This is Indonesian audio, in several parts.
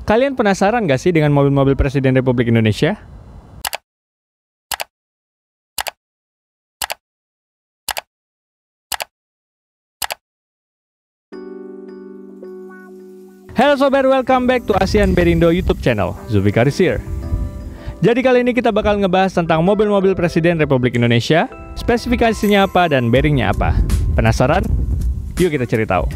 Kalian penasaran gak sih dengan mobil-mobil Presiden Republik Indonesia? Halo sobat, welcome back to Asian Berindo YouTube channel, Zulfikar is here. Jadi kali ini kita bakal ngebahas tentang mobil-mobil Presiden Republik Indonesia, spesifikasinya apa dan bearingnya apa. Penasaran? Yuk kita cari tahu.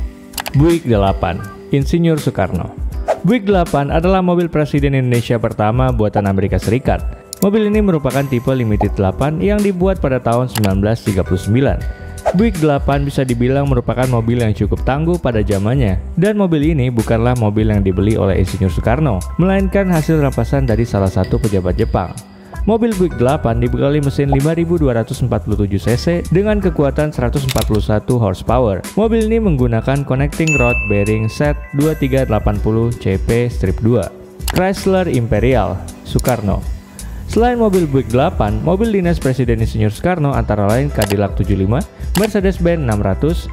Buick 8, Insinyur Soekarno. Buick 8 adalah mobil Presiden Indonesia pertama buatan Amerika Serikat. Mobil ini merupakan tipe Limited 8 yang dibuat pada tahun 1939. Buick 8 bisa dibilang merupakan mobil yang cukup tangguh pada zamannya, dan mobil ini bukanlah mobil yang dibeli oleh Insinyur Soekarno, melainkan hasil rampasan dari salah satu pejabat Jepang. Mobil Buick 8 dibekali mesin 5247 cc dengan kekuatan 141 horsepower. Mobil ini menggunakan connecting rod bearing set 2380 CP strip 2. Chrysler Imperial Soekarno. Selain mobil Buick 8, mobil dinas Presiden Insinyur Soekarno antara lain Cadillac 75, Mercedes-Benz 600,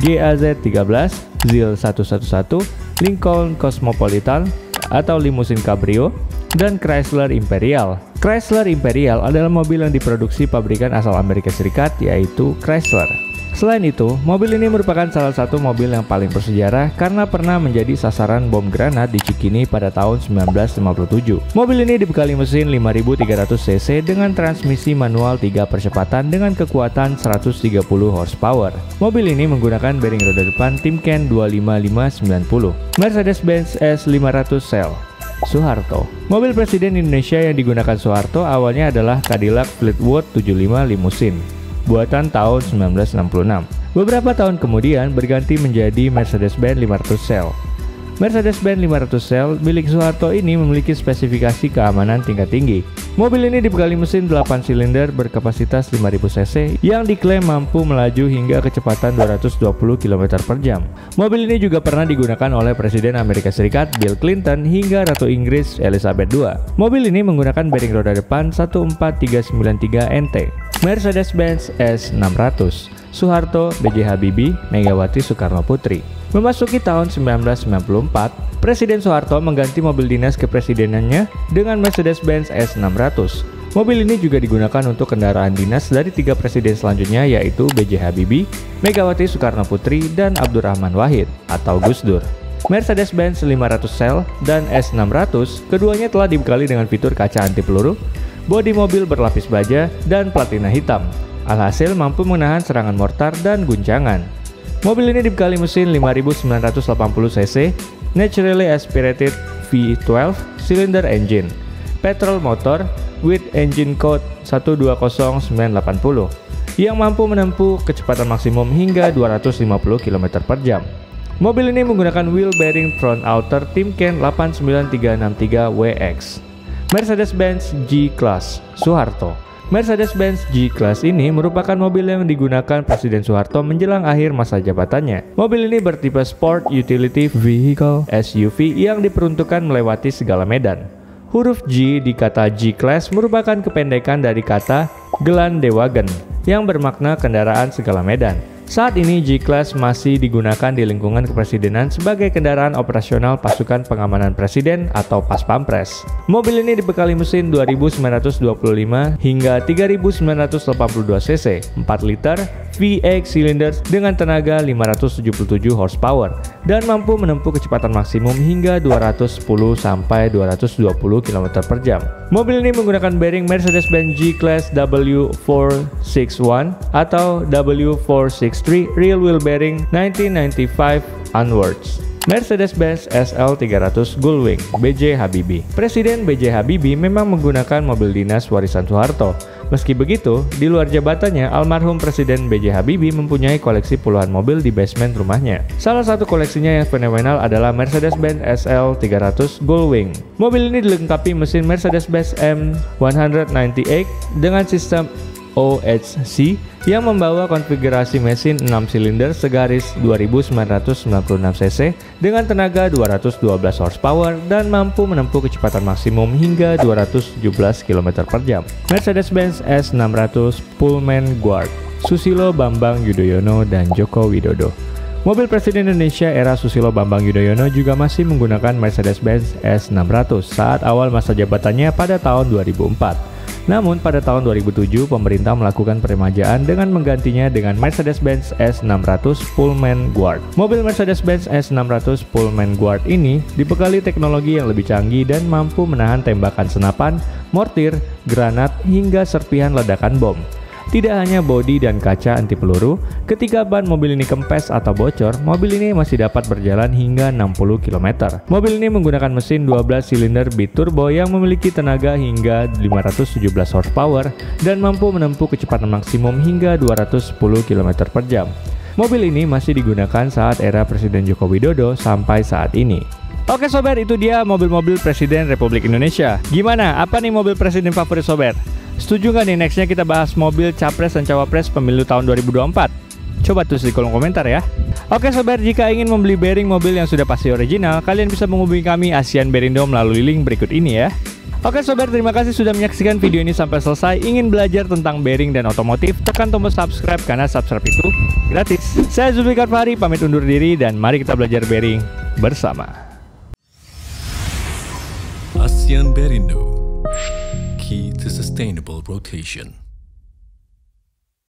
GAZ 13, ZIL 111, Lincoln Cosmopolitan atau limusin cabrio, dan Chrysler Imperial. Chrysler Imperial adalah mobil yang diproduksi pabrikan asal Amerika Serikat, yaitu Chrysler. Selain itu, mobil ini merupakan salah satu mobil yang paling bersejarah karena pernah menjadi sasaran bom granat di Cikini pada tahun 1957. Mobil ini dibekali mesin 5300 cc dengan transmisi manual 3 percepatan dengan kekuatan 130 horsepower. Mobil ini menggunakan bearing roda depan Timken 25590. Mercedes-Benz S500 Cell Soeharto. Mobil Presiden Indonesia yang digunakan Soeharto awalnya adalah Cadillac Fleetwood 75 Limousine, buatan tahun 1966. Beberapa tahun kemudian berganti menjadi Mercedes-Benz 500 Cell. Mercedes-Benz 500 Cell milik Soeharto ini memiliki spesifikasi keamanan tingkat tinggi. Mobil ini dibekali mesin 8 silinder berkapasitas 5000 cc yang diklaim mampu melaju hingga kecepatan 220 km per jam. Mobil ini juga pernah digunakan oleh Presiden Amerika Serikat Bill Clinton hingga Ratu Inggris Elizabeth II. Mobil ini menggunakan bearing roda depan 14393 NT. Mercedes-Benz S600 Soeharto, B.J. Habibie, Megawati Soekarno Putri. Memasuki tahun 1994, Presiden Soeharto mengganti mobil dinas kepresidenannya dengan Mercedes-Benz S600. Mobil ini juga digunakan untuk kendaraan dinas dari 3 presiden selanjutnya, yaitu B.J. Habibie, Megawati Soekarno Putri, dan Abdurrahman Wahid atau Gus Dur. Mercedes-Benz 500 Cell dan S600 keduanya telah dibekali dengan fitur kaca anti peluru, bodi mobil berlapis baja, dan platina hitam. Alhasil mampu menahan serangan mortar dan guncangan. Mobil ini dibekali mesin 5980 cc, naturally aspirated V12 cylinder engine, petrol motor with engine code 120980 yang mampu menempuh kecepatan maksimum hingga 250 km per jam. Mobil ini menggunakan wheel bearing front outer Timken 89363WX. Mercedes-Benz G-Class Soeharto. Mercedes-Benz G-Class ini merupakan mobil yang digunakan Presiden Soeharto menjelang akhir masa jabatannya. Mobil ini bertipe Sport Utility Vehicle SUV yang diperuntukkan melewati segala medan. Huruf G di kata G-Class merupakan kependekan dari kata Geländewagen yang bermakna kendaraan segala medan. Saat ini G-Class masih digunakan di lingkungan kepresidenan sebagai kendaraan operasional pasukan pengamanan presiden atau Pas Pampres. Mobil ini dibekali mesin 2925 hingga 3982 cc, 4 liter, V8 silinder dengan tenaga 577 horsepower dan mampu menempuh kecepatan maksimum hingga 210 sampai 220 km per jam. Mobil ini menggunakan bearing Mercedes-Benz G-Class W461 atau W463 real wheel bearing 1995 onwards. Mercedes-Benz SL300 Gullwing B.J. Habibie. Presiden B.J. Habibie memang menggunakan mobil dinas warisan Soeharto. Meski begitu, di luar jabatannya, almarhum Presiden B.J. Habibie mempunyai koleksi puluhan mobil di basement rumahnya. Salah satu koleksinya yang fenomenal adalah Mercedes-Benz SL300 Gullwing. Mobil ini dilengkapi mesin Mercedes-Benz M198 dengan sistem OHC yang membawa konfigurasi mesin 6 silinder segaris 2996 cc dengan tenaga 212 horsepower dan mampu menempuh kecepatan maksimum hingga 217 km per jam. Mercedes-Benz S600 Pullman Guard Susilo Bambang Yudhoyono dan Joko Widodo. Mobil Presiden Indonesia era Susilo Bambang Yudhoyono juga masih menggunakan Mercedes-Benz S600 saat awal masa jabatannya pada tahun 2004. Namun pada tahun 2007 pemerintah melakukan peremajaan dengan menggantinya dengan Mercedes-Benz S600 Pullman Guard. Mobil Mercedes-Benz S600 Pullman Guard ini dibekali teknologi yang lebih canggih dan mampu menahan tembakan senapan, mortir, granat, hingga serpihan ledakan bom. Tidak hanya bodi dan kaca anti peluru, ketika ban mobil ini kempes atau bocor, mobil ini masih dapat berjalan hingga 60 km. Mobil ini menggunakan mesin 12 silinder biturbo yang memiliki tenaga hingga 517 horsepower dan mampu menempuh kecepatan maksimum hingga 210 km per jam. Mobil ini masih digunakan saat era Presiden Joko Widodo sampai saat ini. Oke sobat, itu dia mobil-mobil Presiden Republik Indonesia. Gimana? Apa nih mobil presiden favorit sobat? Setuju nggak nih nextnya kita bahas mobil Capres dan Cawapres pemilu tahun 2024? Coba tulis di kolom komentar ya. Oke sobat, jika ingin membeli bearing mobil yang sudah pasti original, kalian bisa menghubungi kami Asian Berindo melalui link berikut ini ya. Oke sobat, terima kasih sudah menyaksikan video ini sampai selesai. Ingin belajar tentang bearing dan otomotif, tekan tombol subscribe karena subscribe itu gratis. Saya Zulfikar Fahri, pamit undur diri dan mari kita belajar bearing bersama. Asian Berindo, key to sustainable rotation.